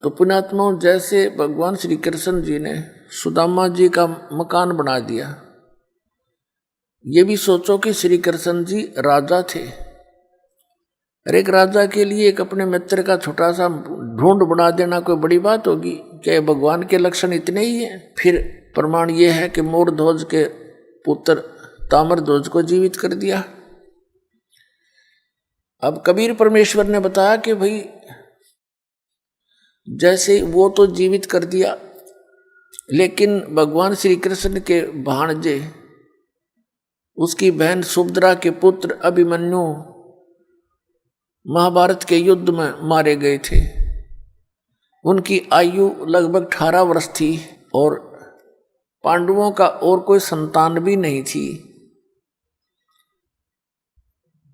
तो पुण्यात्माओं, जैसे भगवान श्री कृष्ण जी ने सुदामा जी का मकान बना दिया, ये भी सोचो कि श्री कृष्ण जी राजा थे, और एक राजा के लिए एक अपने मित्र का छोटा सा ढूंढ बना देना कोई बड़ी बात होगी क्या? भगवान के लक्षण इतने ही हैं। फिर प्रमाण ये है कि मोरध्वज के पुत्र ताम्रध्वज को जीवित कर दिया। अब कबीर परमेश्वर ने बताया कि भाई जैसे वो तो जीवित कर दिया, लेकिन भगवान श्री कृष्ण के भाणजे, उसकी बहन सुभद्रा के पुत्र अभिमन्यु महाभारत के युद्ध में मारे गए थे। उनकी आयु लगभग 18 वर्ष थी और पांडवों का और कोई संतान भी नहीं थी।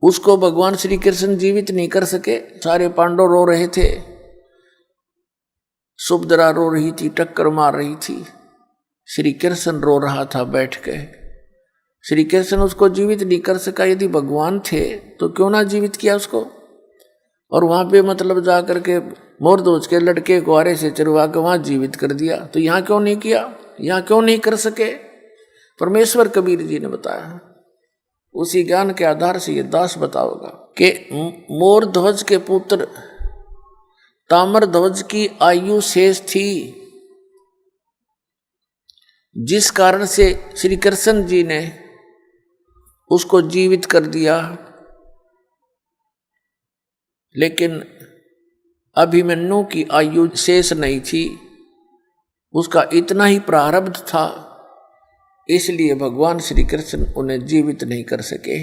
उसको भगवान श्री कृष्ण जीवित नहीं कर सके। सारे पांडव रो रहे थे, सुभद्रा रो रही थी, टक्कर मार रही थी, श्री कृष्ण रो रहा था बैठ के। श्री कृष्ण उसको जीवित नहीं कर सका। यदि भगवान थे तो क्यों ना जीवित किया उसको? और वहां पे मतलब जा करके मोरध्वज के लड़के को आरे से चरवा के वहां जीवित कर दिया। तो यहां क्यों नहीं किया? यहां क्यों नहीं कर सके? परमेश्वर कबीर जी ने बताया। उसी ज्ञान के आधार से ये दास बताओगा कि मोरध्वज के पुत्र ताम्रध्वज की आयु शेष थी, जिस कारण से श्री कृष्ण जी ने उसको जीवित कर दिया। लेकिन अभिमन्यु की आयु शेष नहीं थी, उसका इतना ही प्रारब्ध था, इसलिए भगवान श्री कृष्ण उन्हें जीवित नहीं कर सके।